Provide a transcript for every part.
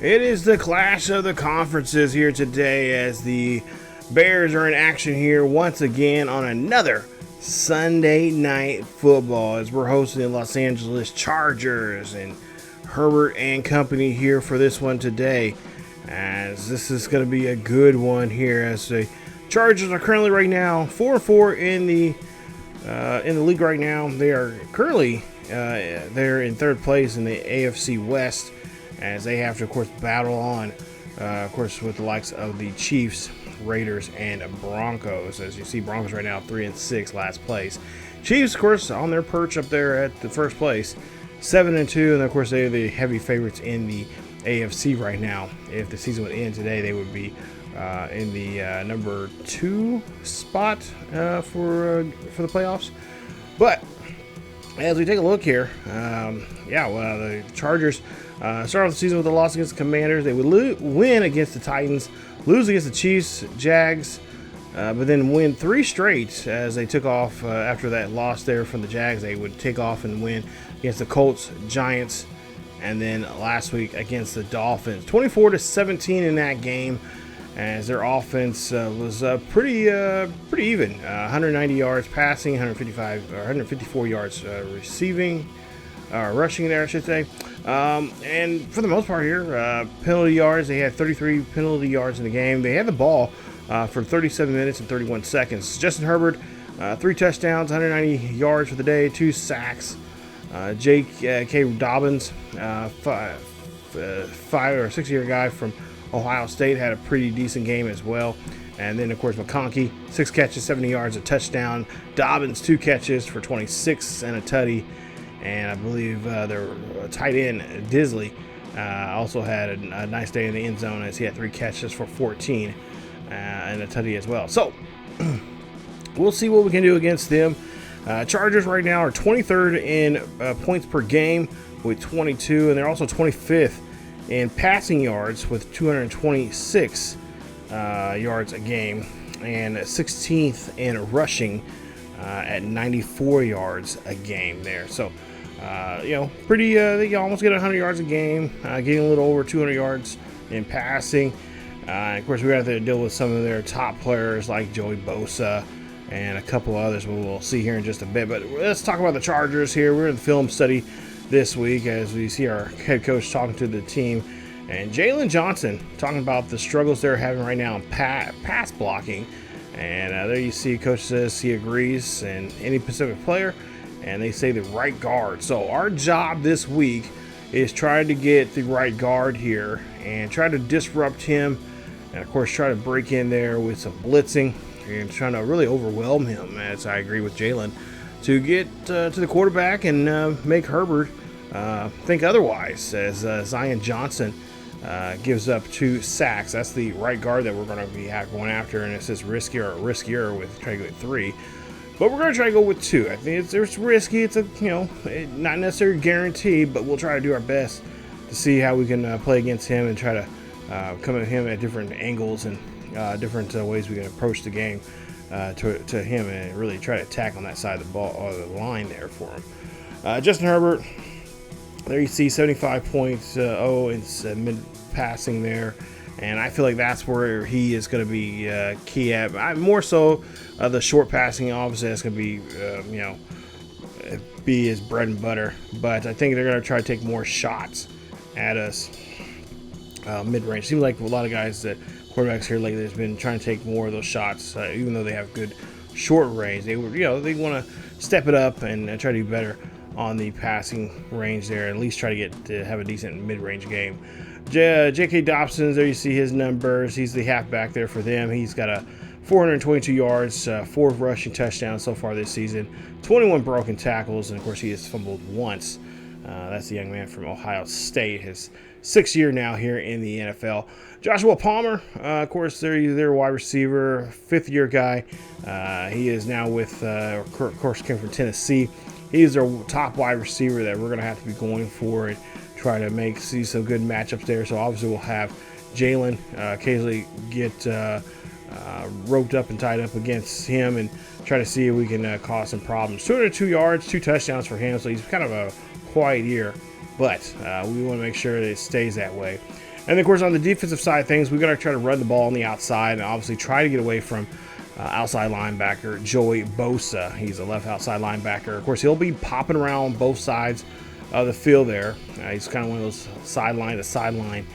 It is the clash of the conferences here today as the Bears are in action here once again on another Sunday night football as we're hosting the Los Angeles Chargers and Herbert and company here for this one today. As this is going to be a good one here as the Chargers are currently right now 4-4 in the league right now. They are currently they're in third place in the AFC West as they have to, of course, battle on, of course, with the likes of the Chiefs, Raiders, and Broncos. As you see, Broncos right now 3-6, last place. Chiefs, of course, on their perch up there at the first place, 7-2, and of course they are the heavy favorites in the AFC right now. If the season would end today, they would be in the number 2 spot for the playoffs. But as we take a look here, the Chargers start off the season with a loss against the Commanders. They would win against the Titans, lose against the Chiefs, Jags, but then win 3 straight as they took off after that loss there from the Jags. They would take off and win against the Colts, Giants, and then last week against the Dolphins. 24-17 in that game as their offense was pretty even. 190 yards passing, 154 yards rushing there, I should say. And for the most part here, penalty yards, they had 33 penalty yards in the game. They had the ball for 37 minutes and 31 seconds. Justin Herbert, 3 touchdowns, 190 yards for the day, 2 sacks. Jake K. Dobbins, 5 or 6 year guy from Ohio State, had a pretty decent game as well. And then, of course, McConkey, 6 catches, 70 yards, a touchdown. Dobbins, 2 catches for 26 and a tutty. And I believe their tight end, Disley, also had a nice day in the end zone as he had 3 catches for 14 and a tutty as well. So, we'll see what we can do against them. Chargers right now are 23rd in points per game with 22, and they're also 25th in passing yards with 226 yards a game, and 16th in rushing at 94 yards a game there. So, pretty, they almost get 100 yards a game, getting a little over 200 yards in passing. Of course, we have to deal with some of their top players like Joey Bosa and a couple others we'll see here in just a bit. But let's talk about the Chargers here. We're in the film study this week as we see our head coach talking to the team. And Jalen Johnson talking about the struggles they're having right now in pass blocking. And there you see coach says he agrees, and any Pacific player, and they say the right guard. So our job this week is try to get the right guard here and try to disrupt him. And, of course, try to break in there with some blitzing and trying to really overwhelm him, as I agree with Jalen, to get to the quarterback and make Herbert think otherwise, as Zion Johnson gives up 2 sacks. That's the right guard that we're going to be going after, and it says riskier with trying to go with 3. But we're going to try to go with 2. I think it's risky. It's not necessarily guaranteed, but we'll try to do our best to see how we can play against him and try to come at him at different angles and different ways we can approach the game to him and really try to attack on that side of the ball or the line there for him. Justin Herbert, there you see 75.0 in mid passing there, and I feel like that's where he is going to be key at. More so the short passing, obviously that's going to be be his bread and butter, but I think they're going to try to take more shots at us mid-range. Seems like a lot of guys that quarterbacks here lately has been trying to take more of those shots, even though they have good short range. They want to step it up and try to do better on the passing range there, at least try to get to have a decent mid-range game. J.K. Dobson, there you see his numbers. He's the halfback there for them. He's got a 422 yards, 4 rushing touchdowns so far this season, 21 broken tackles, and of course he has fumbled once. That's the young man from Ohio State, his 6th year now here in the NFL. Joshua Palmer, of course, they're wide receiver, 5th year guy. He is now with, of course, came from Tennessee. He's our top wide receiver that we're going to have to be going for and try to see some good matchups there. So obviously we'll have Jalen occasionally get roped up and tied up against him and try to see if we can cause some problems. 202 yards, 2 touchdowns for him, so he's kind of a quiet year, but we want to make sure that it stays that way. And of course, on the defensive side of things, we're going to try to run the ball on the outside and obviously try to get away from outside linebacker Joey Bosa. He's a left outside linebacker. Of course, he'll be popping around both sides of the field there. He's kind of one of those sideline to sideline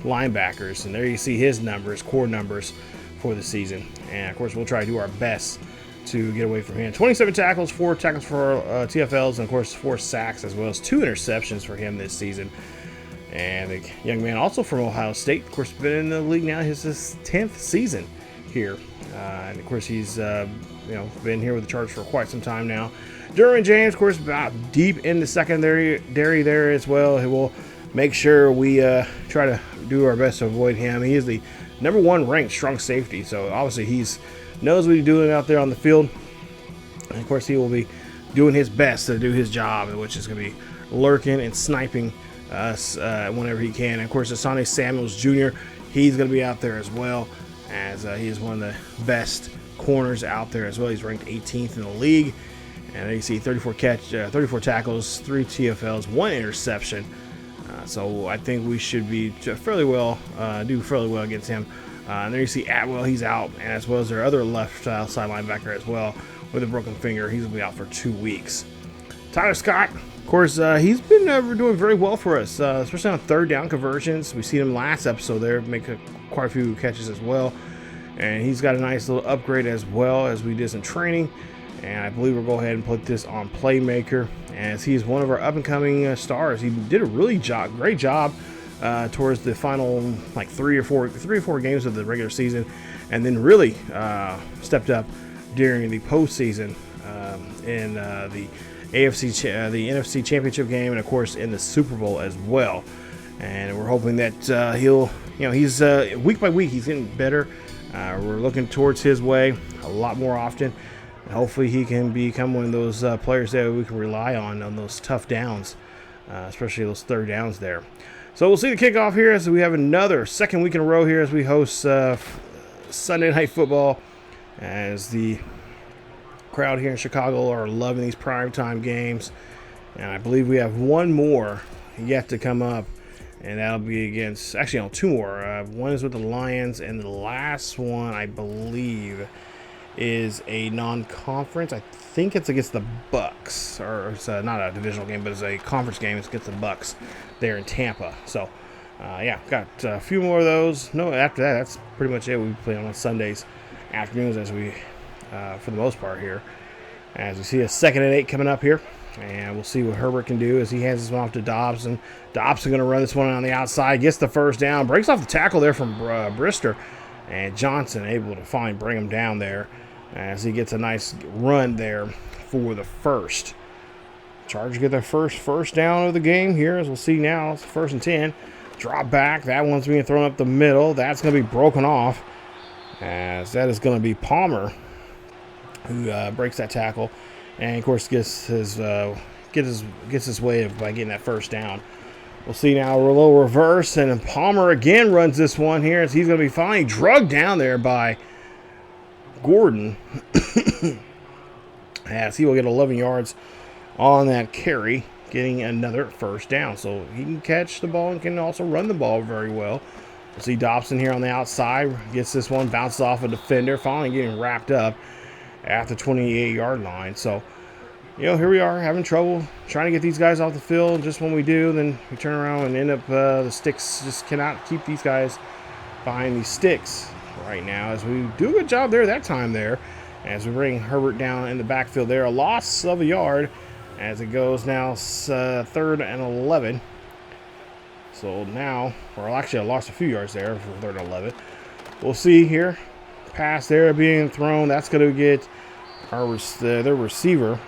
linebackers. And there you see his numbers, core numbers for the season. And of course, we'll try to do our best to get away from him. 27 tackles, 4 tackles for TFLs, and of course 4 sacks, as well as 2 interceptions for him this season. And the young man also from Ohio State, of course, been in the league now. His 10th season here, and of course he's been here with the Chargers for quite some time now. Derwin James, of course, about deep in the secondary there as well. He will make sure we try to do our best to avoid him. He is the #1 ranked strong safety, so obviously he's knows what he's doing out there on the field. And of course, he will be doing his best to do his job, which is going to be lurking and sniping us whenever he can. And of course, Asante Samuels Jr., he's going to be out there as well, as he is one of the best corners out there as well. He's ranked 18th in the league. And there you see 34 tackles, 3 TFLs, 1 interception. So I think we should be do fairly well against him. And there you see Atwell, he's out, and as well as their other left outside linebacker as well with a broken finger. He's going to be out for 2 weeks. Tyler Scott, of course, he's been doing very well for us, especially on 3rd down conversions. We seen him last episode there make quite a few catches as well. And he's got a nice little upgrade as well, as we did some training. And I believe we'll go ahead and put this on Playmaker, as he's one of our up-and-coming stars. He did a really great job towards the final 3 or 4 games of the regular season, and then really stepped up during the postseason in the NFC Championship game, and of course in the Super Bowl as well. And we're hoping that he's week by week he's getting better. We're looking towards his way a lot more often. And hopefully he can become one of those players that we can rely on those tough downs, especially those 3rd downs there. So we'll see the kickoff here as we have another 2nd week in a row here as we host Sunday Night Football, as the crowd here in Chicago are loving these primetime games. And I believe we have one more yet to come up, and that'll be against, actually, 2 more. One is with the Lions, and the last one, I believe, is a non-conference. I think it's against the Bucks, or it's not a divisional game, but it's a conference game. It's against the Bucks there in Tampa. So, got a few more of those. No, after that, that's pretty much it. We play on Sundays afternoons, as we, for the most part here. As we see a 2nd and 8 coming up here, and we'll see what Herbert can do as he hands this one off to Dobson. Dobson going to run this one on the outside, gets the 1st down, breaks off the tackle there from Brister, and Johnson able to bring him down there, as he gets a nice run there for the 1st. Chargers get their first down of the game here, as we'll see now. It's 1st and 10. Drop back. That one's being thrown up the middle. That's going to be broken off, as that is going to be Palmer who breaks that tackle, and of course gets his way by getting that 1st down. We'll see now a little reverse, and Palmer again runs this one here, as he's going to be finally drugged down there by Gordon, as he will get 11 yards on that carry, getting another 1st down. So he can catch the ball and can also run the ball very well. We'll see Dobson here on the outside, gets this one, bounces off a defender, finally getting wrapped up at the 28-yard line. So, here we are having trouble trying to get these guys off the field. Just when we do, then we turn around and end up the sticks just cannot keep these guys behind these sticks right now, as we do a good job there that time there, as we bring Herbert down in the backfield there. A loss of a yard as it goes now 3rd and 11. So now, or actually I lost a few yards there for 3rd and 11. We'll see here. Pass there being thrown. That's going to get their receiver,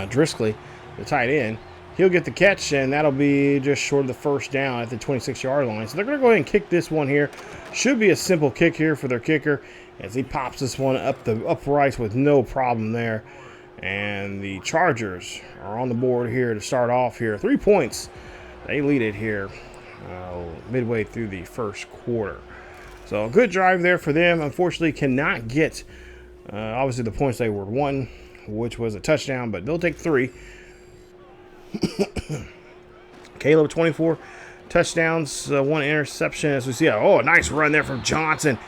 Driscoll, the tight end. He'll get the catch, and that'll be just short of the 1st down at the 26-yard line. So they're going to go ahead and kick this one here. Should be a simple kick here for their kicker, as he pops this one up the uprights with no problem there. And the Chargers are on the board here to start off here. 3 points. They lead it here midway through the 1st quarter. So a good drive there for them. Unfortunately, cannot get, obviously, the points they were won, which was a touchdown, but they'll take 3. Caleb, 24, touchdowns, 1 interception. As we see, a nice run there from Johnson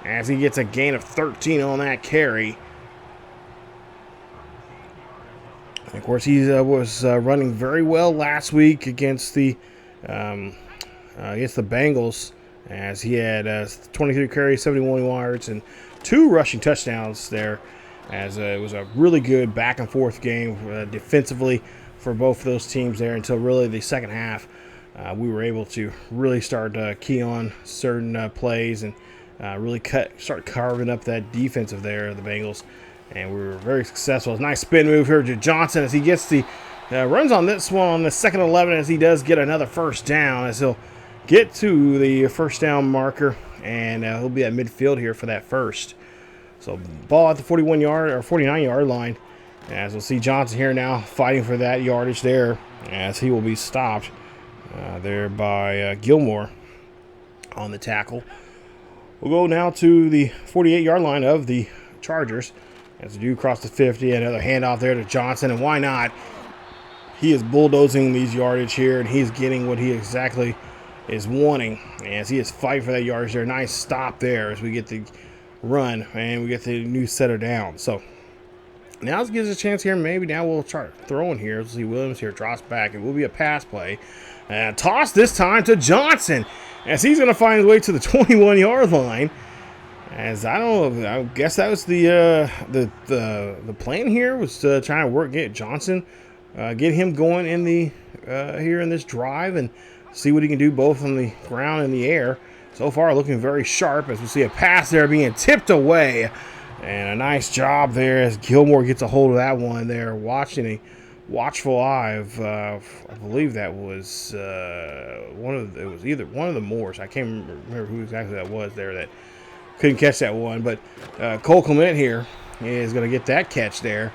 as he gets a gain of 13 on that carry. And of course, he was running very well last week against the Bengals, as he had 23 carries, 71 yards, and 2 rushing touchdowns there. As it was a really good back and forth game defensively for both of those teams there until really the second half. We were able to really start key on certain plays and really start carving up that defensive there, the Bengals. And we were very successful. It's a nice spin move here to Johnson as he gets the runs on this one on the second 11 as he does get another first down, as he'll get to the first down marker, and he'll be at midfield here for that first. So ball at the 49-yard line, as we'll see Johnson here now fighting for that yardage there, as he will be stopped there by Gilmore on the tackle. We'll go now to the 48-yard line of the Chargers. As we do cross the 50, another handoff there to Johnson, and why not? He is bulldozing these yardage here, and he's getting what he exactly is wanting, as he is fighting for that yardage there. Nice stop there as we get the run, and we get the new setter down. So now this gives us a chance here. Maybe now we'll try throwing here. Let's see, Williams here drops back. It will be a pass play. Toss this time to Johnson, as he's going to find his way to the 21-yard line. As I don't know, I guess that was the plan here, was trying to get Johnson, get him going in the here in this drive and see what he can do both on the ground and the air. So far, looking very sharp as we see a pass there being tipped away, and a nice job there as Gilmore gets a hold of that one there, watching a watchful eye of I believe that was it was either one of the Moors. I can't remember who exactly that was there that couldn't catch that one, but Cole Clement here is going to get that catch there,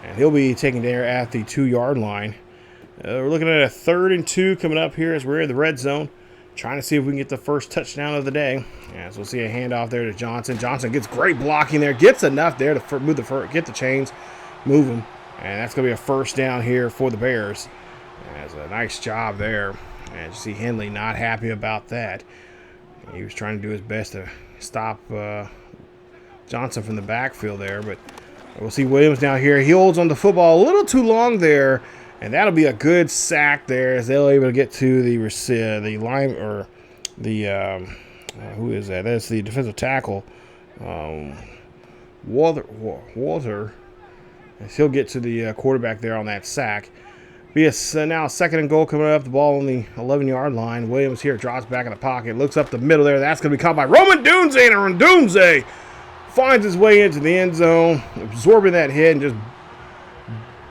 and he'll be taken there at the 2-yard line. We're looking at a 3rd and 2 coming up here as we're in the red zone, trying to see if we can get the first touchdown of the day. As we'll see a handoff there to Johnson. Johnson gets great blocking there, gets enough there to move get the chains, move them, and that's going to be a first down here for the Bears. That's a nice job there. And you see Henley not happy about that. He was trying to do his best to stop Johnson from the backfield there, but we'll see Williams now here. He holds on the football a little too long there, and that'll be a good sack there as they're able to get to the line, or the who is that? That's the defensive tackle, Walter. As he'll get to the quarterback there on that sack. Be now 2nd and goal coming up. The ball on the 11-yard line. Williams here drops back in the pocket, looks up the middle there. That's going to be caught by Roman Dunze, and Dunze finds his way into the end zone, absorbing that hit and just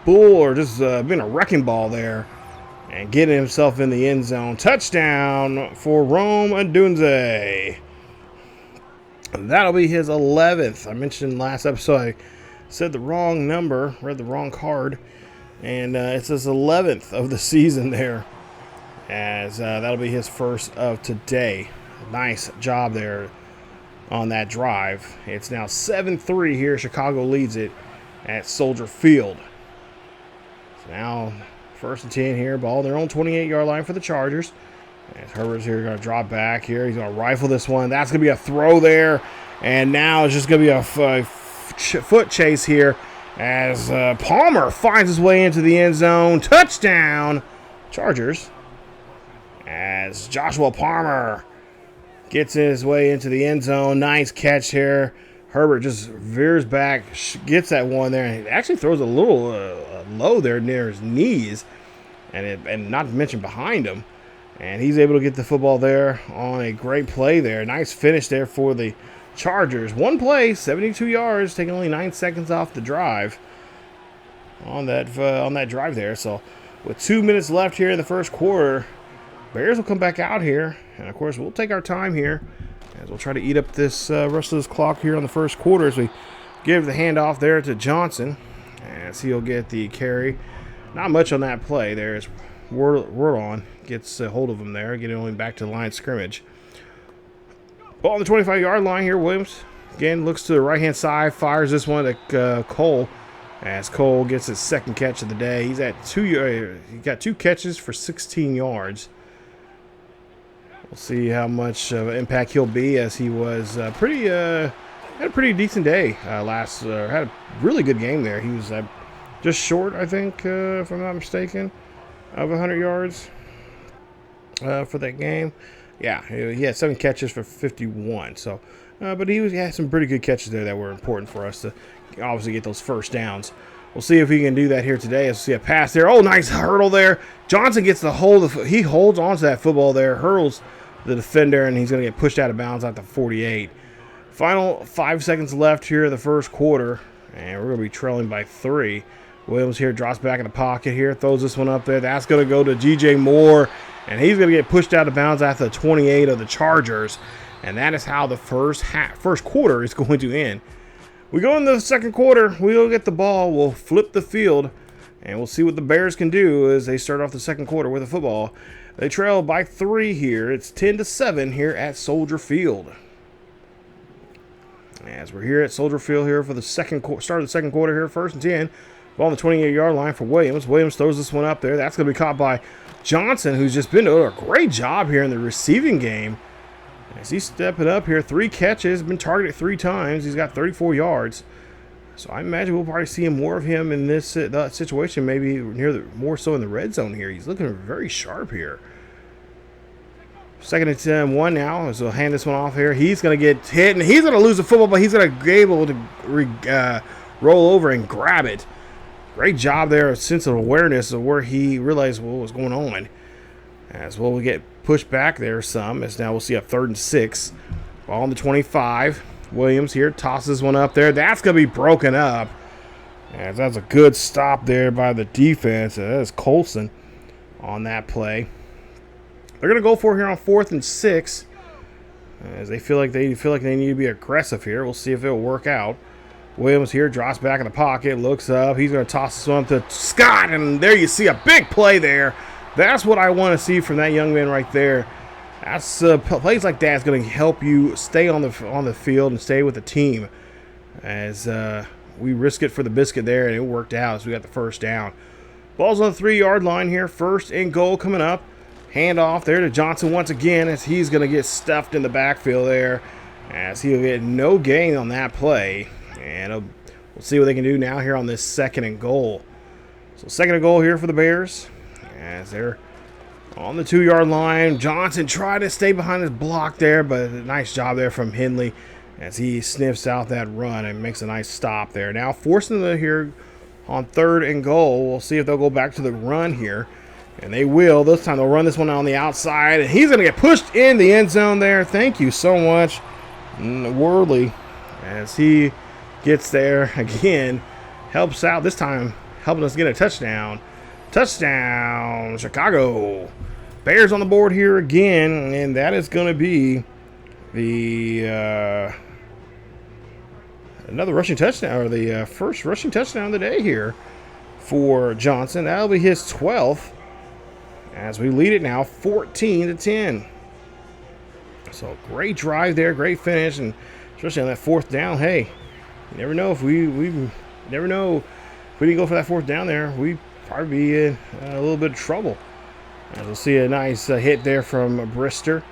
being a wrecking ball there and getting himself in the end zone. Touchdown for Roman Dunze. That'll be his 11th. I mentioned last episode I said the wrong number, read the wrong card. And it's his 11th of the season there, as that'll be his first of today. Nice job there on that drive. It's now 7-3 here. Chicago leads it at Soldier Field. So now 1st and 10 here. Ball on their own 28-yard line for the Chargers. As Herbert's here going to drop back here. He's going to rifle this one. That's going to be a throw there. And now it's just going to be a foot chase here, as Palmer finds his way into the end zone. Touchdown, Chargers. As Joshua Palmer gets his way into the end zone. Nice catch here. Herbert just veers back, gets that one there, and actually throws a little low there near his knees, and not to mention behind him. And he's able to get the football there on a great play there. Nice finish there for the Chargers. One play, 72 yards, taking only 9 seconds off the drive on that drive there. So with 2 minutes left here in the first quarter, Bears will come back out here, and of course we'll take our time here as we'll try to eat up this rest of this clock here on the first quarter as we give the handoff there to Johnson, as he'll get the carry. Not much on that play there as Wordon gets a hold of him there, getting only back to the line of scrimmage. Ball on the 25-yard line here. Williams again looks to the right-hand side, fires this one to Cole, as Cole gets his 2nd catch of the day. He's at he got 2 catches for 16 yards. We'll see how much of an impact he'll be, as he was had a pretty decent day had a really good game there. He was just short, I think, if I'm not mistaken, of 100 yards for that game. Yeah, he had 7 catches for 51. So, but he had some pretty good catches there that were important for us to obviously get those first downs. We'll see if he can do that here today. Let's see a pass there. Oh, nice hurdle there. Johnson gets the hold of. He holds onto that football there, hurdles the defender, and he's going to get pushed out of bounds at the 48. Final 5 seconds left here in the first quarter, and we're going to be trailing by 3. Williams here drops back in the pocket here, throws this one up there. That's going to go to G.J. Moore, and he's going to get pushed out of bounds at the 28 of the Chargers. And that is how the first quarter is going to end. We go in the second quarter, we'll get the ball, we'll flip the field, and we'll see what the Bears can do as they start off the second quarter with the football. They trail by 3 here. It's 10-7 here at Soldier Field. As we're here at Soldier Field here for the start of the second quarter here, 1st and 10. Ball on the 28-yard line for Williams. Williams throws this one up there. That's going to be caught by Johnson, who's just been doing a great job here in the receiving game. As he's stepping up here, 3 catches, been targeted 3 times. He's got 34 yards. So I imagine we'll probably see more of him in this situation, maybe more so in the red zone here. He's looking very sharp here. 2nd and 10, 1 now. So we'll hand this one off here. He's going to get hit, and he's going to lose the football, but he's going to be able to roll over and grab it. Great job there, a sense of awareness of where he realized what was going on. As well, we get pushed back there some, as now we'll see a 3rd and 6. Ball on the 25. Williams here tosses one up there. That's going to be broken up. As that's a good stop there by the defense. That is Colson on that play. They're going to go for here on 4th and 6. As they feel like they need to be aggressive here. We'll see if it'll work out. Williams here drops back in the pocket, looks up. He's going to toss this one to Scott, and there you see a big play there. That's what I want to see from that young man right there. That's plays like that's going to help you stay on the field and stay with the team. As we risk it for the biscuit there, and it worked out as we got the first down. Ball's on the 3-yard line here. 1st and goal coming up. Hand off there to Johnson once again, as he's going to get stuffed in the backfield there, as he'll get no gain on that play. And we'll see what they can do now here on this 2nd and goal. So 2nd and goal here for the Bears. As they're on the 2-yard line. Johnson tried to stay behind his block there, but a nice job there from Henley as he sniffs out that run and makes a nice stop there. Now forcing them here on 3rd and goal. We'll see if they'll go back to the run here. And they will. This time they'll run this one on the outside. And he's going to get pushed in the end zone there. Thank you so much, Worley, as he gets there again. Helps out this time, helping us get a touchdown. Touchdown, Chicago. Bears on the board here again, and that is going to be the another rushing touchdown, or the first rushing touchdown of the day here for Johnson. That'll be his 12th, as we lead it now 14-10. So great drive there, great finish, and especially on that 4th down. Hey, you never know if we never know if we didn't go for that 4th down there, we probably be in a little bit of trouble. As we'll see a nice hit there from Brister,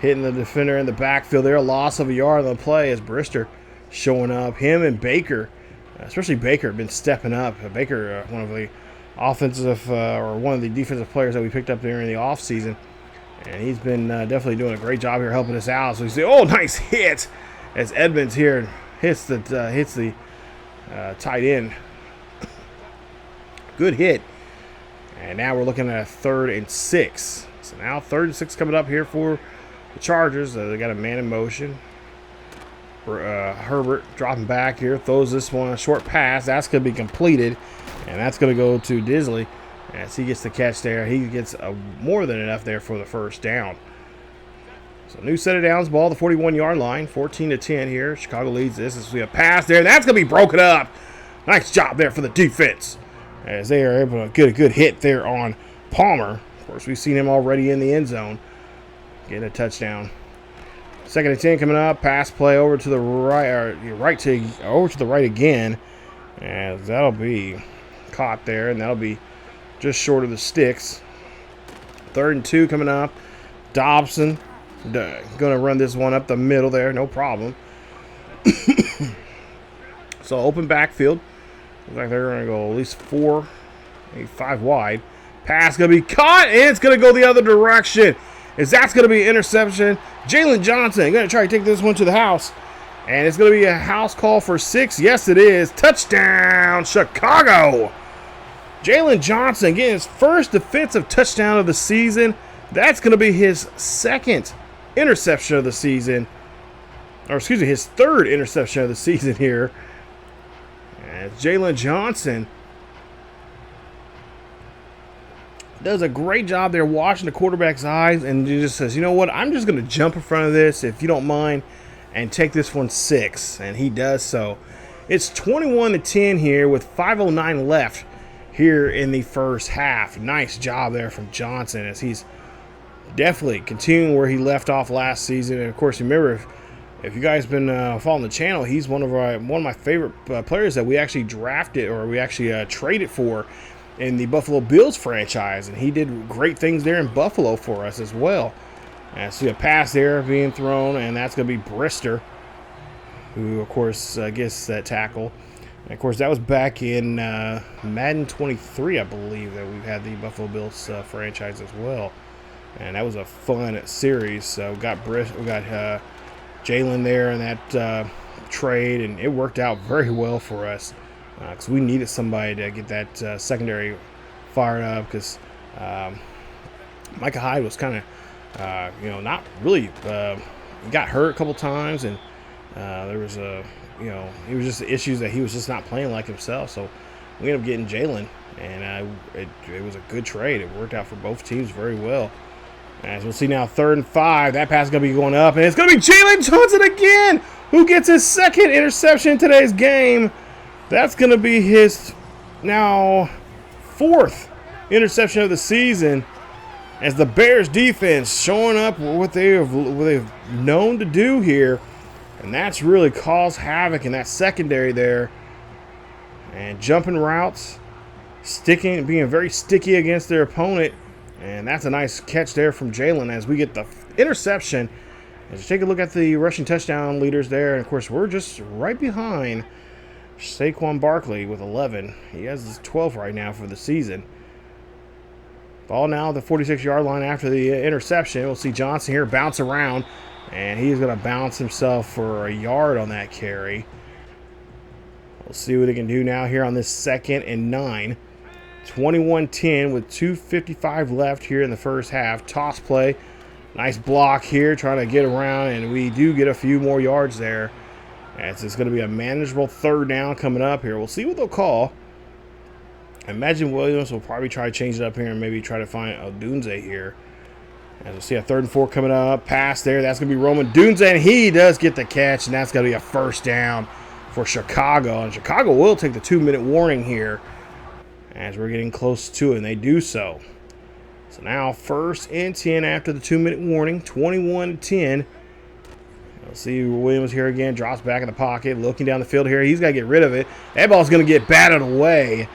hitting the defender in the backfield there. A loss of a yard on the play as Brister showing up. Him and Baker, especially Baker, have been stepping up. Baker, one of the offensive or one of the defensive players that we picked up there in the offseason. And he's been definitely doing a great job here helping us out. So you see, oh, nice hit as Edmonds here hits the tight end. Good hit. And now we're looking at a 3rd and 6. So now 3rd and 6 coming up here for the Chargers. They got a man in motion. Herbert dropping back here, throws this one a short pass. That's going to be completed, and that's going to go to Disley as he gets the catch there. He gets more than enough there for the first down. So new set of downs, ball the 41-yard line, 14-10 here. Chicago leads this. This will be a pass there. That's going to be broken up. Nice job there for the defense, as they are able to get a good hit there on Palmer. Of course, we've seen him already in the end zone, getting a touchdown. 2nd and 10 coming up. Pass play over to the right, over to the right again, as that'll be caught there, and that'll be just short of the sticks. 3rd and 2 coming up. Dobson Going to run this one up the middle there, no problem. So open backfield. Looks like they're going to go at least 4, maybe 5 wide. Pass going to be caught, and it's going to go the other direction. As that's going to be an interception. Jalen Johnson going to try to take this one to the house. And it's going to be a house call for 6. Yes, it is. Touchdown, Chicago. Jalen Johnson getting his first defensive touchdown of the season. That's going to be his second interception of the season. Or excuse me, his third interception of the season here. And Jalen Johnson does a great job there watching the quarterback's eyes, and he just says, you know what, I'm just going to jump in front of this, if you don't mind, and take this one 6. And he does so. It's 21-10 here with 5:09 left here in the first half. Nice job there from Johnson, as he's definitely continuing where he left off last season. And of course, remember, if you guys been following the channel, he's one of my favorite players that we actually drafted, or we actually traded for in the Buffalo Bills franchise, and he did great things there in Buffalo for us as well. And see a pass there being thrown, and that's going to be Brister, who of course gets that tackle. And of course, that was back in Madden 23, I believe, that we've had the Buffalo Bills franchise as well. And that was a fun series. So we got Jalen there in that trade, and it worked out very well for us because we needed somebody to get that secondary fired up, because Micah Hyde was kind of, not really, he got hurt a couple times, and there was it was just issues that he was just not playing like himself. So we ended up getting Jalen, and it was a good trade. It worked out for both teams very well. As we'll see now, 3rd and 5. That pass is going to be going up, and it's going to be Jalen Johnson again, who gets his second interception in today's game. That's going to be his now 4th interception of the season, as the Bears defense showing up what they've known to do here, and that's really caused havoc in that secondary there. And jumping routes, being very sticky against their opponent. And that's a nice catch there from Jalen as we get the interception. As you take a look at the rushing touchdown leaders there, and of course we're just right behind Saquon Barkley with 11. He has his 12 right now for the season. Ball now at the 46-yard line after the interception. We'll see Johnson here bounce around, and he's going to bounce himself for a yard on that carry. We'll see what he can do now here on this 2nd and 9. 21-10 with 2:55 left here in the first half. Toss play. Nice block here, trying to get around, and we do get a few more yards there. As it's going to be a manageable 3rd down coming up here. We'll see what they'll call. I imagine Williams will probably try to change it up here and maybe try to find Odunze here. As we'll see a 3rd and 4 coming up. Pass there. That's going to be Roman Odunze, and he does get the catch, and that's going to be a 1st down for Chicago. And Chicago will take the 2-minute warning here as we're getting close to it, and they do so. So now 1st and 10 after the 2-minute warning, 21-10. Let's see Williams here again, drops back in the pocket, looking down the field here. He's got to get rid of it. That ball's going to get batted away,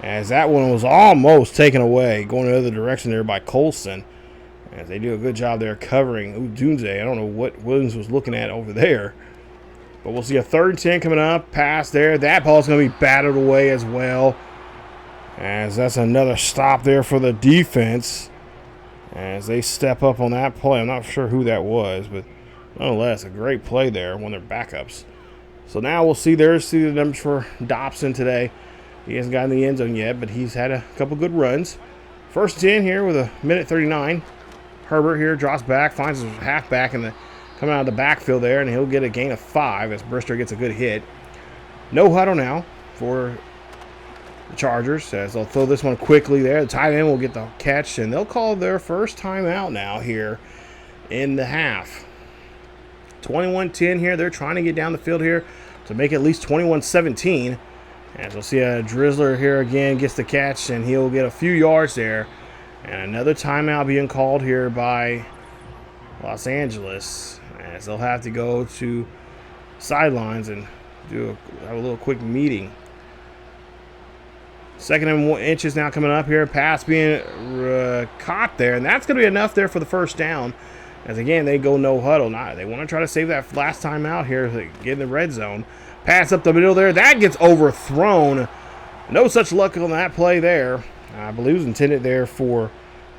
as that one was almost taken away, going the other direction there by Colson. As they do a good job there covering Odunze. I don't know what Williams was looking at over there. But we'll see a 3rd and 10 coming up. Pass there. That ball's going to be batted away as well, as that's another stop there for the defense as they step up on that play. I'm not sure who that was, but nonetheless, a great play there when they're backups. So now we'll see the numbers for Dobson today. He hasn't gotten the end zone yet, but he's had a couple good runs. 1st and 10 here with 1:39. Herbert here drops back, finds his halfback coming out of the backfield there, and he'll get a gain of 5 as Brister gets a good hit. No huddle now for the Chargers, as they'll throw this one quickly there. The tight end will get the catch, and they'll call their first timeout now here in the half. 21-10 here. They're trying to get down the field here to make it at least 21-17. As we'll see a Drizzler here again gets the catch, and he'll get a few yards there. And another timeout being called here by Los Angeles, as they'll have to go to sidelines and have a little quick meeting. 2nd and 1 inches now coming up here. Pass being caught there, and that's going to be enough there for the 1st down. As again, they go no huddle. Now, they want to try to save that last time out here to get in the red zone. Pass up the middle there. That gets overthrown. No such luck on that play there. I believe it was intended there for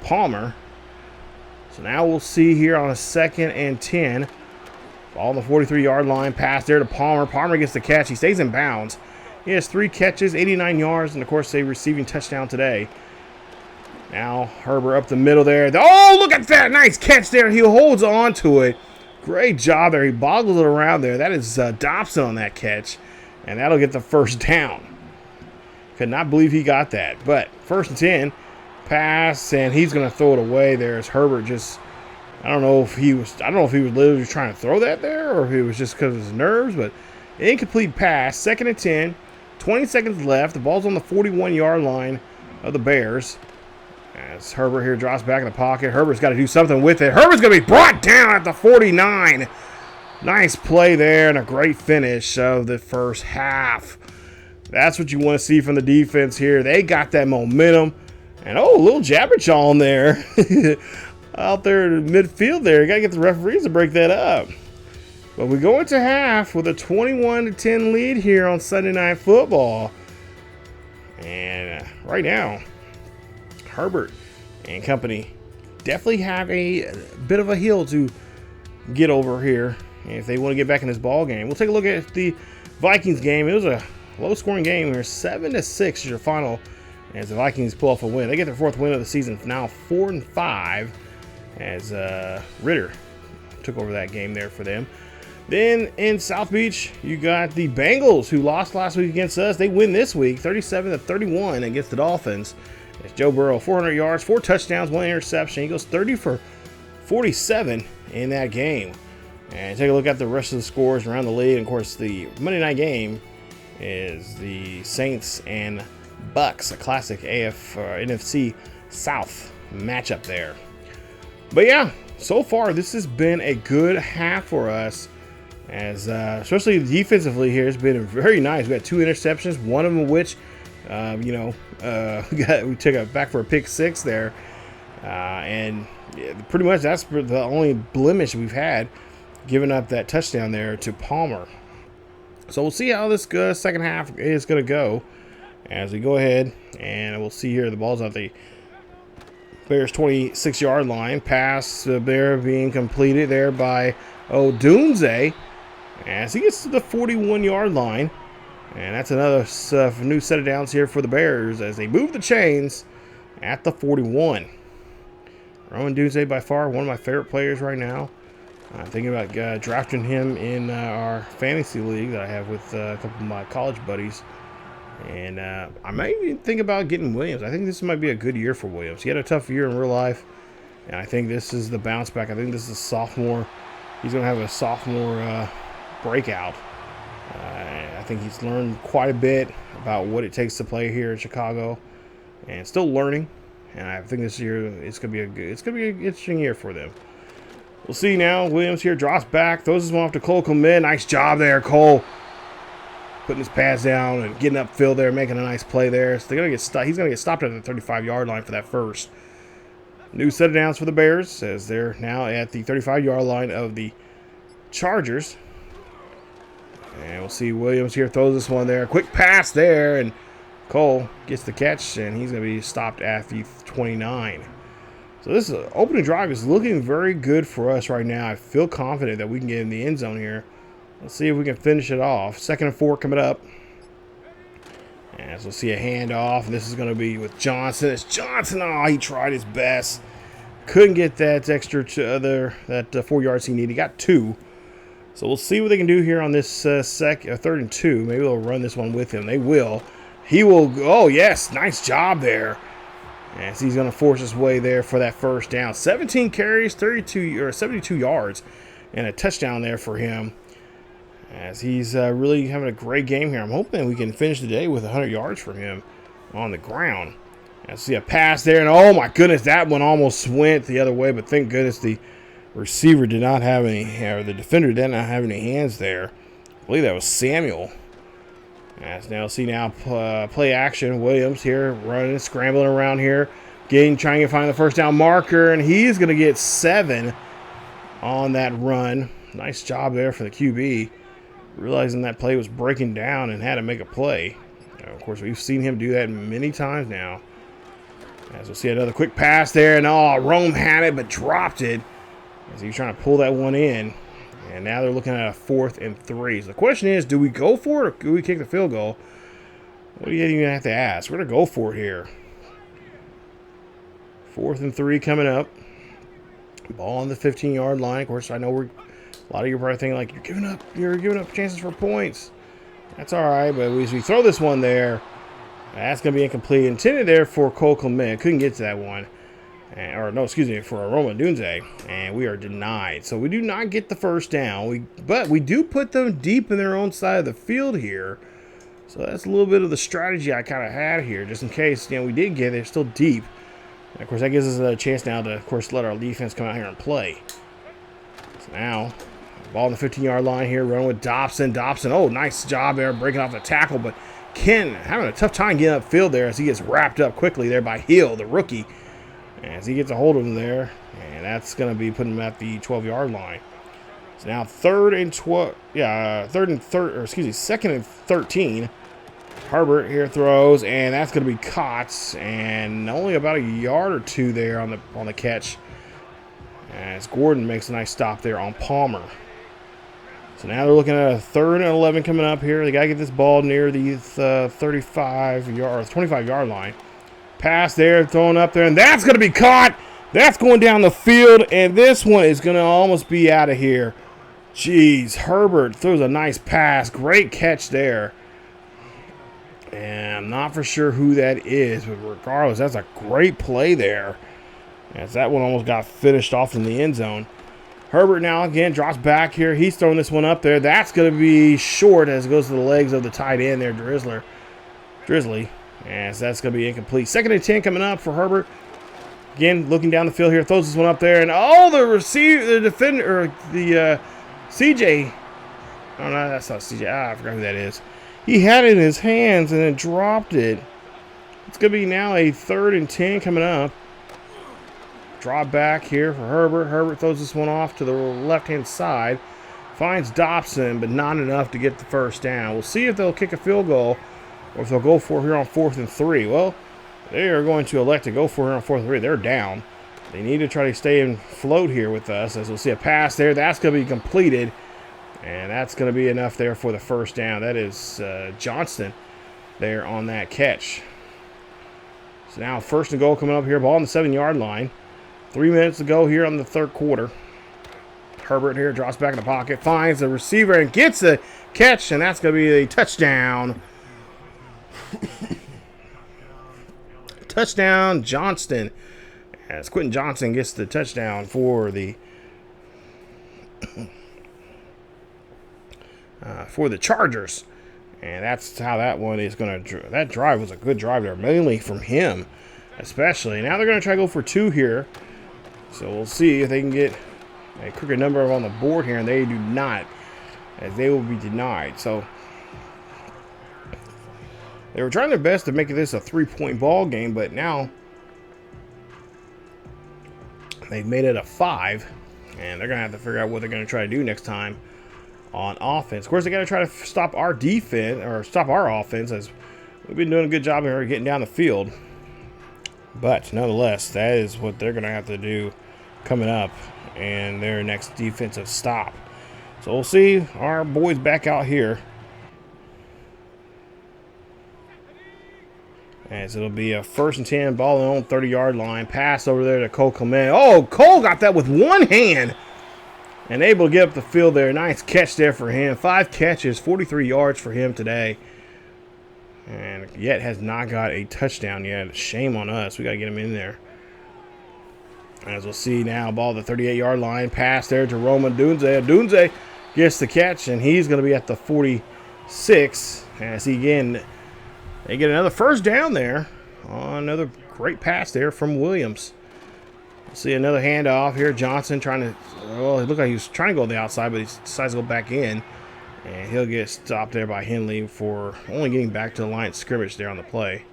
Palmer. So now we'll see here on a 2nd and 10. Ball on the 43-yard line. Pass there to Palmer. Palmer gets the catch. He stays in bounds. He has 3 catches, 89 yards, and of course a receiving touchdown today. Now Herbert up the middle there. Oh, look at that. Nice catch there. He holds on to it. Great job there. He boggles it around there. That is Dobson on that catch. And that'll get the first down. Could not believe he got that. But 1st and 10. Pass, and he's going to throw it away there as Herbert just, I don't know if he was literally trying to throw that there or if it was just because of his nerves, but incomplete pass. 2nd and 10. 20 seconds left. The ball's on the 41-yard line of the Bears. As Herbert here drops back in the pocket. Herbert's got to do something with it. Herbert's going to be brought down at the 49. Nice play there and a great finish of the first half. That's what you want to see from the defense here. They got that momentum. And, oh, a little Jabberjaw on there. Out there in midfield there. You got to get the referees to break that up. But we go into half with a 21-10 lead here on Sunday Night Football. And right now, Herbert and company definitely have a bit of a hill to get over here if they want to get back in this ball game. We'll take a look at the Vikings game. It was a low-scoring game here. 7-6 is your final as the Vikings pull off a win. They get their 4th win of the season, now 4-5, as Ritter took over that game there for them. Then in South Beach, you got the Bengals, who lost last week against us. They win this week, 37-31 against the Dolphins. It's Joe Burrow, 400 yards, 4 touchdowns, 1 interception. He goes 30 for 47 in that game. And take a look at the rest of the scores around the league. And of course, the Monday night game is the Saints and Bucks, a classic NFC South matchup there. But yeah, so far this has been a good half for us, as especially defensively here has been very nice. We got 2 interceptions, one of them which we took it back for a pick 6 there, and pretty much that's the only blemish we've had, giving up that touchdown there to Palmer. So we'll see how this second half is going to go as we go ahead, and we'll see here the ball's at the Bears 26-yard line. Pass there being completed there by Odunze as he gets to the 41-yard line. And that's another new set of downs here for the Bears as they move the chains at the 41. Roman Dunze, by far one of my favorite players right now. I'm thinking about drafting him in our fantasy league that I have with a couple of my college buddies. And I might even think about getting Williams. I think this might be a good year for Williams. He had a tough year in real life, and I think this is the bounce back. I think this is a sophomore. He's going to have a sophomore breakout. I think he's learned quite a bit about what it takes to play here in Chicago, and still learning. And I think this year it's going to be an interesting year for them. We'll see now. Williams here drops back, throws this one off to Cole Kmet. Nice job there, Cole. Putting his pads down and getting upfield there, making a nice play there. So they're gonna get he's going to get stopped at the 35-yard line for that first. New set of downs for the Bears as they're now at the 35-yard line of the Chargers. And we'll see Williams here throws this one there. Quick pass there, and Cole gets the catch, and he's going to be stopped at the 29. So this opening drive is looking very good for us right now. I feel confident that we can get in the end zone here. Let's see if we can finish it off. 2nd and 4 coming up. And so we'll see a handoff, and this is going to be with Johnson. It's Johnson. Oh, he tried his best. Couldn't get that extra 4 yards he needed. He got 2. So we'll see what they can do here on this 3rd and 2. Maybe they'll run this one with him. They will. He will. Oh, yes. Nice job there. As he's going to force his way there for that first down. 17 carries, 72 yards, and a touchdown there for him. As he's really having a great game here. I'm hoping we can finish the day with 100 yards from him on the ground. I see a pass there, and oh my goodness, that one almost went the other way, but thank goodness the receiver did not have any, or the defender did not have any hands there. I believe that was Samuel. As now see now play action. Williams here running, scrambling around here, trying to find the first down marker, and he's going to get 7. on that run. Nice job there for the QB, realizing that play was breaking down and had to make a play. Of course, we've seen him do that many times now. As we'll see another quick pass there, and Rome had it but dropped it as he was trying to pull that one in. And now they're looking at a 4th and 3. So the question is, do we go for it or do we kick the field goal? What do you even have to ask? We're going to go for it here. 4th and 3 coming up. Ball on the 15-yard line. Of course, I know a lot of you are probably thinking like, you're giving up chances for points. That's all right, but as we throw this one there, that's going to be incomplete. Intended there for Cole Clement. Couldn't get to that one. For Roma Dunze. And we are denied. So we do not get the first down. But we do put them deep in their own side of the field here. So that's a little bit of the strategy I kind of had here. Just in case, we did get it. They're still deep. And of course, that gives us a chance now to, of course, let our defense come out here and play. So now, ball on the 15-yard line here. Running with Dobson. Oh, nice job there breaking off the tackle. But Ken having a tough time getting upfield there as he gets wrapped up quickly there by Hill, the rookie. As he gets a hold of him there, and that's going to be putting him at the 12-yard line. So now 2nd and 13. Herbert here throws, and that's going to be caught, and only about a yard or two there on the catch. As Gordon makes a nice stop there on Palmer. So now they're looking at a 3rd and 11 coming up here. They got to get this ball near the 25-yard line. Pass there, thrown up there, and that's going to be caught. That's going down the field, and this one is going to almost be out of here. Jeez, Herbert throws a nice pass. Great catch there. And I'm not for sure who that is, but regardless, that's a great play there. As that one almost got finished off in the end zone. Herbert now again drops back here. He's throwing this one up there. That's going to be short as it goes to the legs of the tight end there, Drizzly. As that's going to be incomplete. 2nd and 10 coming up for Herbert. Again, looking down the field here, throws this one up there, and the defender, or the CJ. Oh no, that's not CJ. I forgot who that is. He had it in his hands and then dropped it. It's going to be now a 3rd and 10 coming up. Drop back here for Herbert. Herbert throws this one off to the left-hand side. Finds Dobson, but not enough to get the first down. We'll see if they'll kick a field goal or if they'll go for it here on 4th and 3. Well, they are going to elect to go for it on 4th and 3. They're down. They need to try to stay and float here with us. As we'll see a pass there. That's going to be completed. And that's going to be enough there for the first down. That is Johnston there on that catch. So now 1st and goal coming up here. Ball on the 7-yard line. 3 minutes to go here on the 3rd quarter. Herbert here drops back in the pocket. Finds the receiver and gets the catch. And that's going to be a touchdown. Touchdown Johnston. As Quentin Johnson gets the touchdown for the Chargers. And that's how that one is going to... That drive was a good drive there, mainly from him, especially. Now they're going to try to go for 2 here. So we'll see if they can get a quicker number on the board here, and they do not, as they will be denied. So they were trying their best to make this a 3-point ball game, but now they've made it a 5, and they're going to have to figure out what they're going to try to do next time on offense. Of course, they got to try to stop our defense, or stop our offense, as we've been doing a good job here getting down the field. But nonetheless, that is what they're going to have to do coming up in their next defensive stop. So we'll see our boys back out here. As it'll be a 1st and 10, ball on their own 30-yard line. Pass over there to Cole Clement. Oh, Cole got that with one hand. And able to get up the field there. Nice catch there for him. 5 catches, 43 yards for him today. And yet has not got a touchdown yet. Shame on us. We got to get him in there. As we'll see now, ball at the 38-yard line. Pass there to Roman Dunze. Dunze gets the catch, and he's going to be at the 46. As he again, they get another first down there. Another great pass there from Williams. See another handoff here. Johnson trying to, well, it looked like he was trying to go on the outside, but he decides to go back in. And he'll get stopped there by Henley for only getting back to the line of scrimmage there on the play.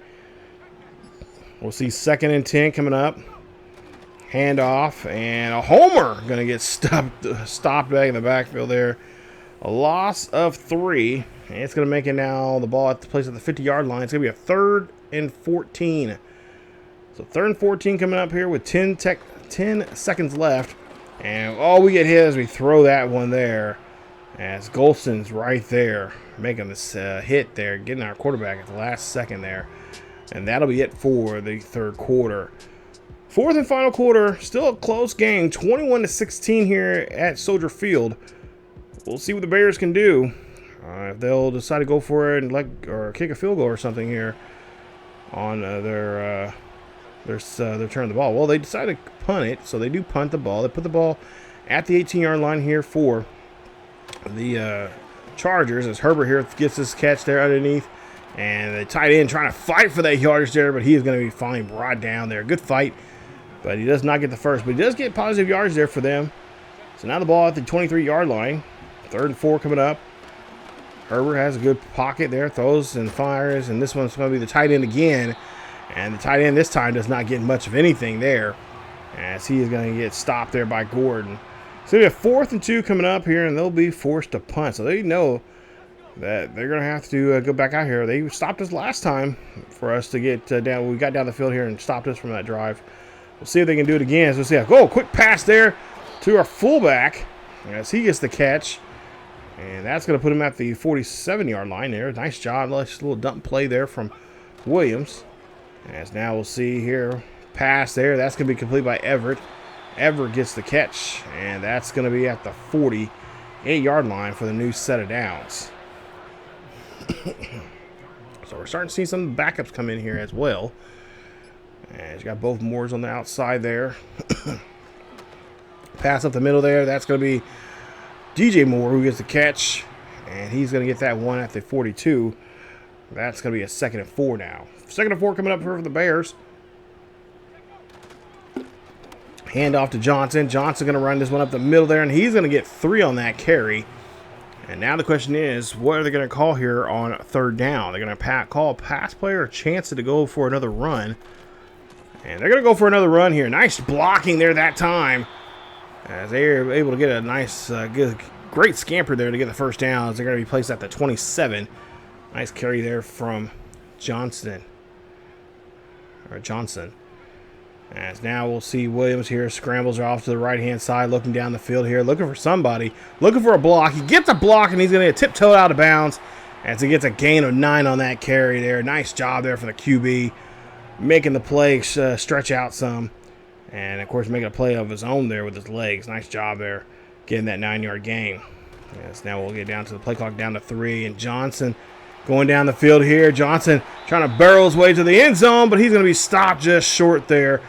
We'll see 2nd and 10 coming up. Handoff, and a homer. Going to get stopped back in the backfield there. A loss of 3. And it's going to make it now the ball at the place at the 50-yard line. It's going to be a 3rd and 14. So 3rd and 14 coming up here with 10 seconds left. And all we get hit as we throw that one there. As Golson's right there making this hit there, getting our quarterback at the last second there. And that'll be it for the 3rd quarter. 4th and final quarter, still a close game, 21-16 here at Soldier Field. We'll see what the Bears can do. If they'll decide to go for it and or kick a field goal or something here on their turn of the ball. Well, they decided to punt it, so they do punt the ball. They put the ball at the 18-yard line here for the Chargers as Herbert here gets this catch there underneath. And the tight end trying to fight for that yardage there, but he is going to be finally brought down there. Good fight, but he does not get the first. But he does get positive yardage there for them. So now the ball at the 23-yard line. 3rd and 4 coming up. Herbert has a good pocket there, throws and fires, and this one's going to be the tight end again. And the tight end this time does not get much of anything there, as he is going to get stopped there by Gordon. So we have 4th and 2 coming up here, and they'll be forced to punt. So they know that they're going to have to go back out here. They stopped us last time for us to get down. We got down the field here and stopped us from that drive. We'll see if they can do it again. So we'll see. Oh, quick pass there to our fullback as he gets the catch. And that's going to put him at the 47-yard line there. Nice job. Nice little dump play there from Williams. As now we'll see here. Pass there. That's going to be complete by Everett. Everett gets the catch. And that's going to be at the 48-yard line for the new set of downs. So we're starting to see some backups come in here as well. And you got both Moores on the outside there. Pass up the middle there. That's going to be DJ Moore who gets the catch, and he's going to get that one at the 42. That's going to be a 2nd and 4 now. 2nd and 4 coming up for the Bears. Hand off to Johnson. Johnson going to run this one up the middle there, and he's going to get 3 on that carry. And now the question is, what are they going to call here on 3rd down? They're going to call a pass play or a chance to go for another run. And they're going to go for another run here. Nice blocking there that time, as they are able to get a nice, great scamper there to get the 1st down. As they're going to be placed at the 27. Nice carry there from Johnson. As now we'll see Williams here scrambles off to the right-hand side, looking down the field here, looking for somebody, looking for a block. He gets a block, and he's going to get tiptoed out of bounds as he gets a gain of 9 on that carry there. Nice job there for the QB, making the play stretch out some. And, of course, making a play of his own there with his legs. Nice job there getting that 9-yard gain. Yes, now we'll get down to the play clock down to 3. And Johnson going down the field here. Johnson trying to barrel his way to the end zone, but he's going to be stopped just short there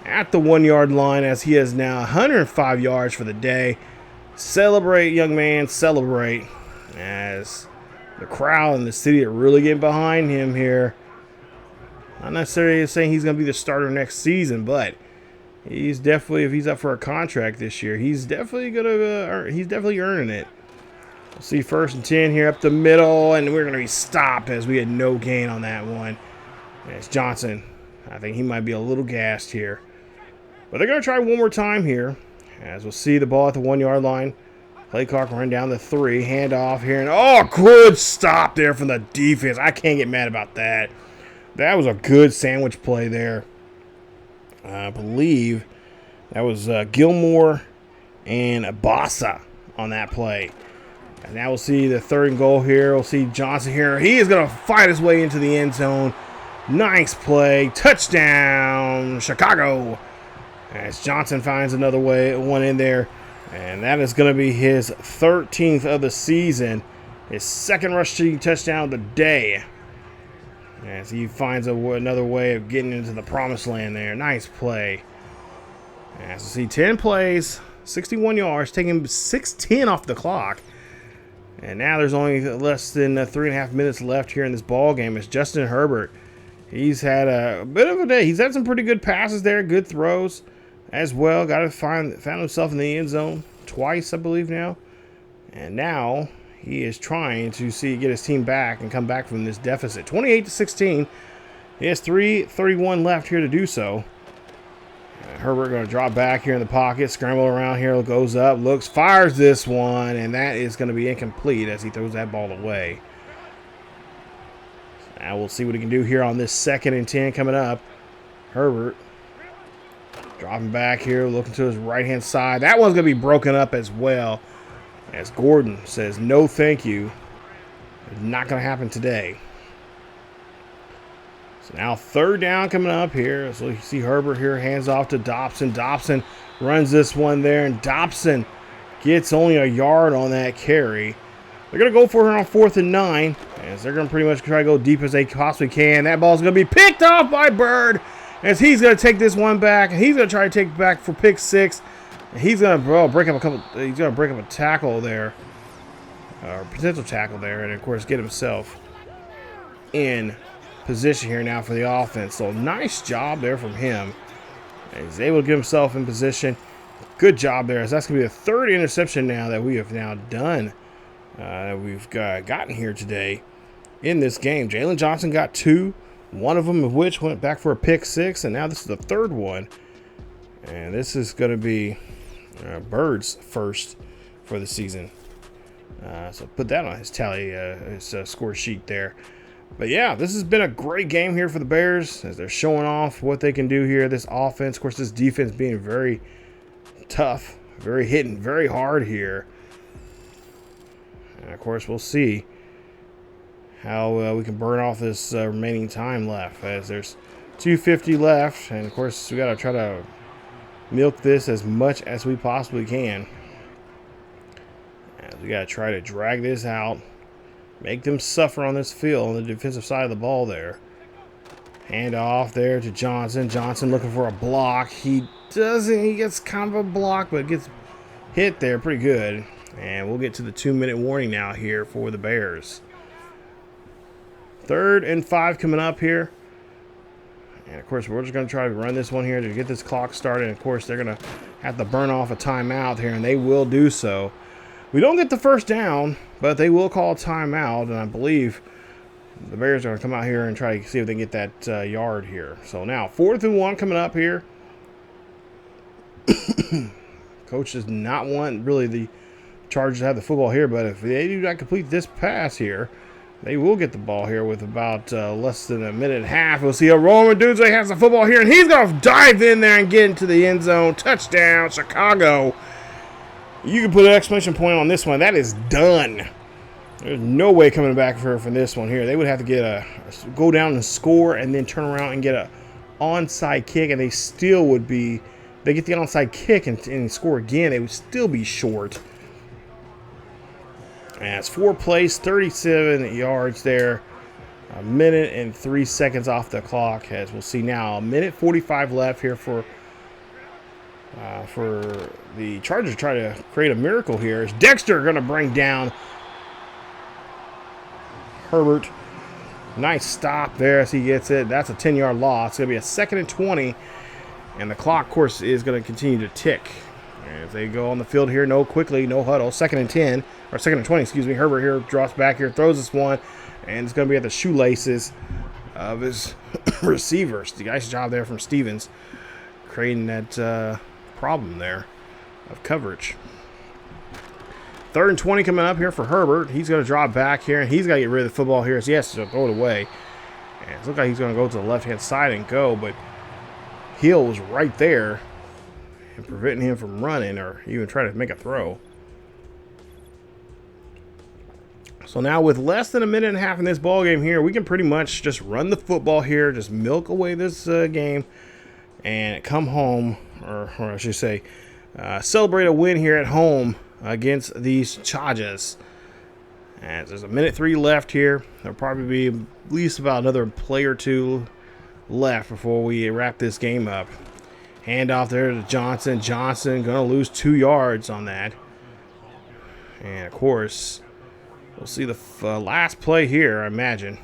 at the 1-yard line, as he is now 105 yards for the day. Celebrate, young man, celebrate, as the crowd and the city are really getting behind him here. Not necessarily saying he's going to be the starter next season, but he's definitely, if he's up for a contract this year, he's definitely earning it. We'll see 1st and 10 here up the middle, and we're going to be stopped as we had no gain on that one. It's Johnson. I think he might be a little gassed here. But they're going to try one more time here, as we'll see the ball at the 1-yard line. Play clock run down to 3. Hand off here. And oh, good stop there from the defense. I can't get mad about that. That was a good sandwich play there. I believe that was Gilmore and Bosa on that play. And now we'll see the 3rd and goal here. We'll see Johnson here. He is going to fight his way into the end zone. Nice play. Touchdown, Chicago. As Johnson finds another one in there. And that is going to be his 13th of the season. His 2nd rushing touchdown of the day. As he finds another way of getting into the promised land there. Nice play. As we see 10 plays, 61 yards, taking 6:10 off the clock. And now there's only less than 3.5 minutes left here in this ball game. It's Justin Herbert. He's had a bit of a day. He's had some pretty good passes there, good throws as well. Found himself in the end zone twice, I believe now. And now he is trying to get his team back and come back from this deficit. 28-16. He has 3:31 left here to do so. Herbert going to drop back here in the pocket, scramble around here, goes up, looks, fires this one, and that is going to be incomplete as he throws that ball away. So now we'll see what he can do here on this 2nd and 10 coming up. Herbert dropping back here, looking to his right-hand side. That one's going to be broken up as well, as Gordon says, no thank you. It's not going to happen today. So now 3rd down coming up here. So you see Herbert here, hands off to Dobson. Dobson runs this one there, and Dobson gets only a yard on that carry. They're going to go for it on 4th and 9, as they're going to pretty much try to go deep as they possibly can. That ball's going to be picked off by Bird, as he's going to take this one back, and he's going to try to take it back for pick 6. And he's going to break up a tackle there, or potential tackle there, and of course get himself in position here now for the offense. So nice job there from him. He's able to get himself in position. Good job there, as that's going to be the 3rd interception now that we have now done. We've gotten here today in this game. Jalen Johnson got 2, one of them of which went back for a pick 6, and now this is the 3rd one. And this is going to be Bird's first for the season. So put that on his tally, his score sheet there. But yeah, this has been a great game here for the Bears, as they're showing off what they can do here. This offense, of course, this defense being very tough, very hitting, very hard here. And of course, we'll see how we can burn off this remaining time left, as there's 2:50 left. And of course, we got to try to milk this as much as we possibly can. As we got to try to drag this out. Make them suffer on this field on the defensive side of the ball there. Hand off there to Johnson. Johnson looking for a block. He doesn't. He gets kind of a block, but gets hit there pretty good. And we'll get to the 2-minute warning now here for the Bears. 3rd and 5 coming up here. And, of course, we're just going to try to run this one here to get this clock started. And, of course, they're going to have to burn off a timeout here, and they will do so. We don't get the 1st down, but they will call a timeout, and I believe the Bears are going to come out here and try to see if they can get that yard here. So now 4th and 1 coming up here. Coach does not want really the Chargers to have the football here, but if they do not complete this pass here, they will get the ball here with about less than a minute and a half. We'll see a Roman Dudze has the football here, and he's going to dive in there and get into the end zone. Touchdown, Chicago. You can put an exclamation point on this one. That is done. There's no way coming back from this one here. They would have to get go down and score and then turn around and get a onside kick, and they still would be. They get the onside kick and score again. They would still be short. And it's 4 plays, 37 yards there. 1 minute and 3 seconds off the clock, as we'll see now. 1:45 left here for the Chargers to try to create a miracle here. Is Dexter going to bring down Herbert? Nice stop there as he gets it. That's a 10-yard loss. It's going to be a 2nd and 20, and the clock, of course, is going to continue to tick as they go on the field here. No quickly, no huddle. 2nd and 10, or 2nd and 20, excuse me. Herbert here drops back here, throws this one, and it's going to be at the shoelaces of his receivers. The nice job there from Stevens, creating that problem there of coverage. 3rd and 20 coming up here for Herbert. He's going to drop back here, and he's got to get rid of the football here. So he has to throw it away. And it looks like he's going to go to the left-hand side and go, but Hill was right there and preventing him from running or even trying to make a throw. So now with less than a minute and a half in this ball game here, we can pretty much just run the football here, just milk away this game, and come home, or I should say, celebrate a win here at home against these Chargers. And there's 1:03 left here. There'll probably be at least about another play or two left before we wrap this game up. Hand off there to Johnson. Johnson going to lose 2 yards on that. And, of course, we'll see the last play here, I imagine,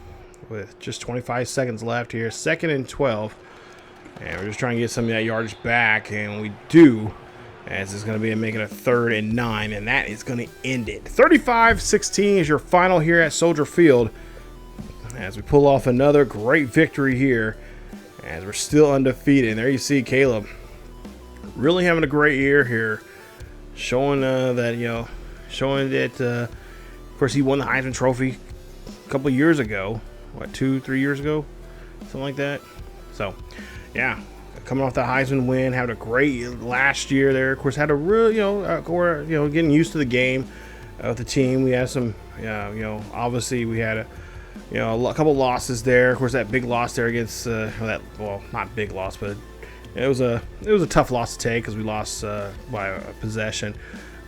with just 25 seconds left here. 2nd and 12. And we're just trying to get some of that yardage back, and we do, as it's going to be making a 3rd and 9, and that is going to end it. 35-16 is your final here at Soldier Field, as we pull off another great victory here, as we're still undefeated. And there you see Caleb really having a great year here, showing that of course he won the Heisman Trophy a couple of years ago, what, 2-3 years ago, something like that. So yeah, coming off the Heisman win, having a great last year there. Of course, had a real getting used to the game with the team. We had some obviously we had a couple losses there. Of course, that big loss there against not big loss, but it was a tough loss to take because we lost by a possession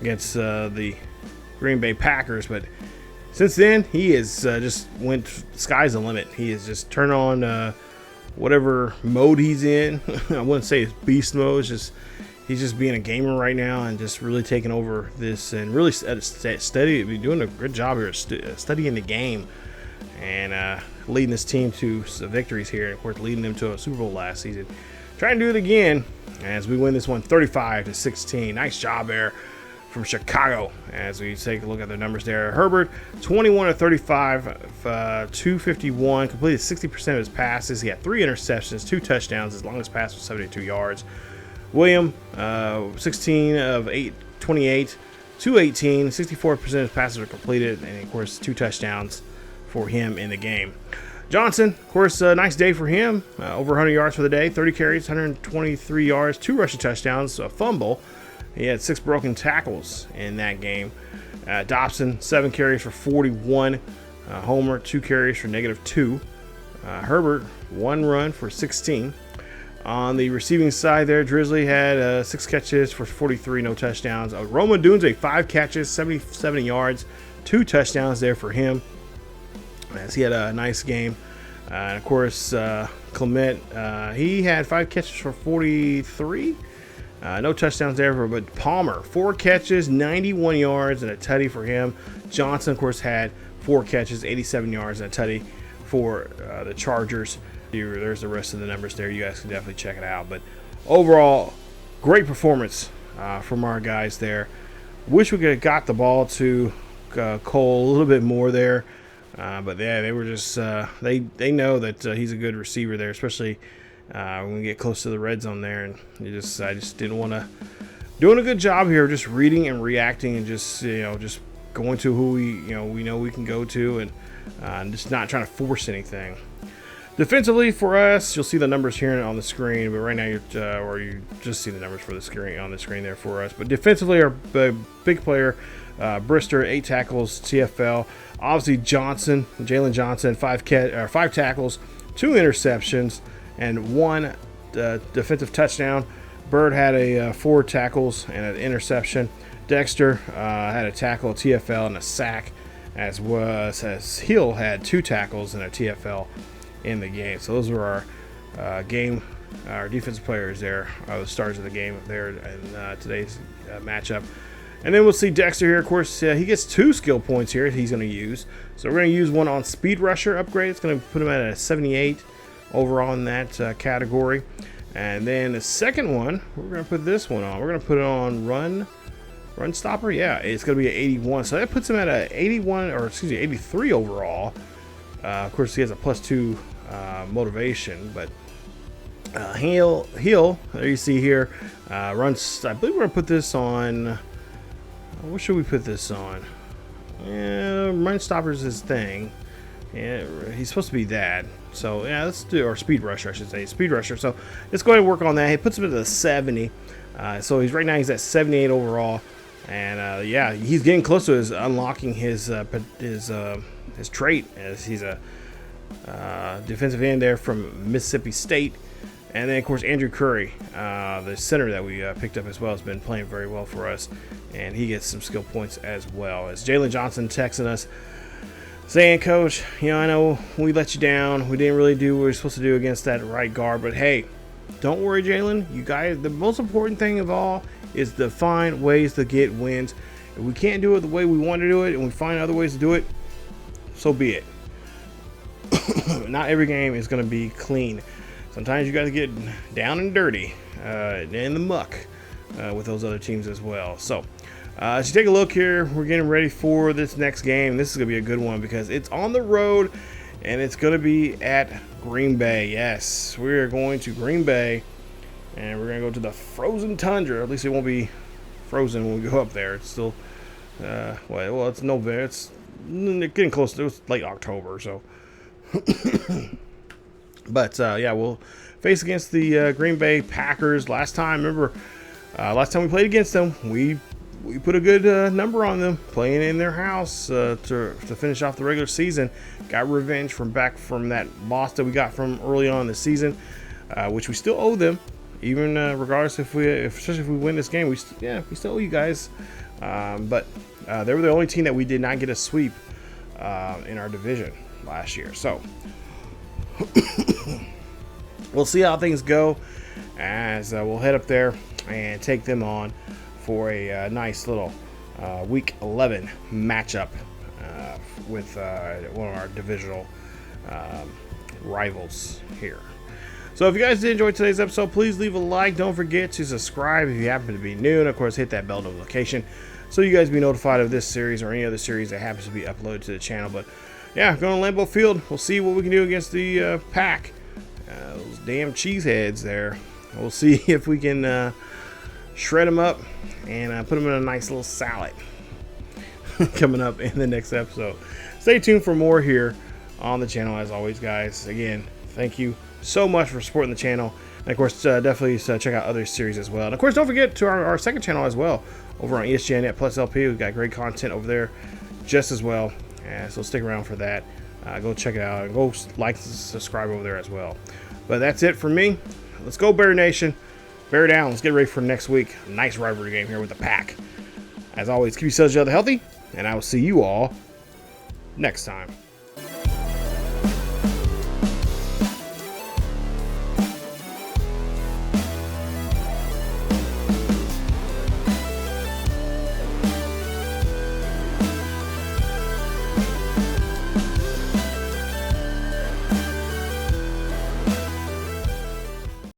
against the Green Bay Packers. But since then, he is just went sky's the limit. He is just turned on whatever mode he's in. I wouldn't say it's beast mode. He's just being a gamer right now and just really taking over this and really doing a good job here studying the game and leading this team to some victories here. And of course, leading them to a Super Bowl last season. Trying to do it again as we win this one 35-16. Nice job there from Chicago as we take a look at the numbers there. Herbert, 21-35, 251, completed 60% of his passes. He had 3 interceptions, 2 touchdowns. His longest pass was 72 yards. William, 16 of 28, 218, 64% of his passes were completed, and of course 2 touchdowns for him in the game. Johnson, of course, a nice day for him. Over 100 yards for the day, 30 carries, 123 yards, 2 rushing touchdowns, a fumble. He had 6 broken tackles in that game. Dobson, 7 carries for 41. Homer, 2 carries for -2. Herbert, 1 run for 16. On the receiving side there, Drizzly had 6 catches for 43, no touchdowns. Roma Dunze, 5 catches, 77 yards, 2 touchdowns there for him, as he had a nice game. And of course, Clement, he had 5 catches for 43. No touchdowns there, but Palmer, 4 catches, 91 yards, and a tutty for him. Johnson, of course, had 4 catches, 87 yards, and a tutty for the Chargers. There's the rest of the numbers there. You guys can definitely check it out. But overall, great performance from our guys there. Wish we could have got the ball to Cole a little bit more there. But yeah, they were just they know that he's a good receiver there, especially when we get close to the red zone there. And I just didn't want to doing a good job here, just reading and reacting and just going to who we know we can go to and just not trying to force anything. Defensively for us, you'll see the numbers here on the screen, but right now you just see the numbers for the screen on the screen there for us. But defensively, our big player, Brister, 8 tackles, TFL. Obviously, Jalen Johnson, 5 tackles, 2 interceptions, and 1 defensive touchdown. Bird had 4 tackles and an interception. Dexter had a tackle, a TFL, and a sack, as Hill had 2 tackles and a TFL in the game. So those were our defensive players there, the stars of the game there in today's matchup. And then we'll see Dexter here. Of course, he gets 2 skill points here he's going to use. So we're going to use one on Speed Rusher upgrade. It's going to put him at a 78 overall in that category. And then the second one, we're going to put this one on. We're going to put it on Run Stopper. Yeah, it's going to be an 81. So that puts him at a 83 overall. Of course, he has a +2 motivation, but Hill, there you see here, runs. I believe we're gonna put this on. What should we put this on? Run Stopper's his thing. Yeah, he's supposed to be that. So yeah, let's do our Speed Rusher. I should say Speed Rusher. So let's go ahead and work on that. He puts him at a 70. So he's at 78 overall, and yeah, he's getting close to unlocking his trait, as he's a defensive end there from Mississippi State. And then, of course, Andrew Curry, the center that we picked up as well, has been playing very well for us, and he gets some skill points as well. As Jalen Johnson texting us, saying, "Coach, I know we let you down. We didn't really do what we were supposed to do against that right guard, but hey, don't worry, Jalen. You guys, the most important thing of all is to find ways to get wins. If we can't do it the way we want to do it, and we find other ways to do it, so be it. Not every game is going to be clean. Sometimes you got to get down and dirty in the muck with those other teams as well." So as you take a look here, we're getting ready for this next game. This is going to be a good one because it's on the road and it's going to be at Green Bay. Yes, we're going to Green Bay And we're going to go to the frozen tundra. At least it won't be frozen when we go up there. It's still, well, it's November. It's getting close to, it's late October, so. But, yeah, we'll face against the Green Bay Packers. Last time, remember, last time we played against them, we put a good number on them, playing in their house to finish off the regular season. Got revenge from that loss that we got from early on in the season, which we still owe them, even regardless especially if we win this game. We still owe you guys. But they were the only team that we did not get a sweep in our division last year. So we'll see how things go as we'll head up there and take them on for a nice little Week 11 matchup with one of our divisional rivals here. So if you guys did enjoy today's episode, please leave a like. Don't forget to subscribe if you happen to be new. And, of course, hit that bell notification so you guys be notified of this series or any other series that happens to be uploaded to the channel. But, yeah, going to Lambeau Field. We'll see what we can do against the Pack. Those damn cheeseheads there. We'll see if we can shred them up and put them in a nice little salad coming up in the next episode. Stay tuned for more here on the channel as always, guys. Again, thank you so much for supporting the channel, and of course definitely check out other series as well. And of course, don't forget to our second channel as well over on ESGNet Plus LP. We've got great content over there just as well, so stick around for that. Go check it out and go like and subscribe over there as well. But that's it for me. Let's go Bear Nation. Bear down. Let's get ready for next week. A nice rivalry game here with the Pack. As always, keep yourselves healthy, and I will see you all next time.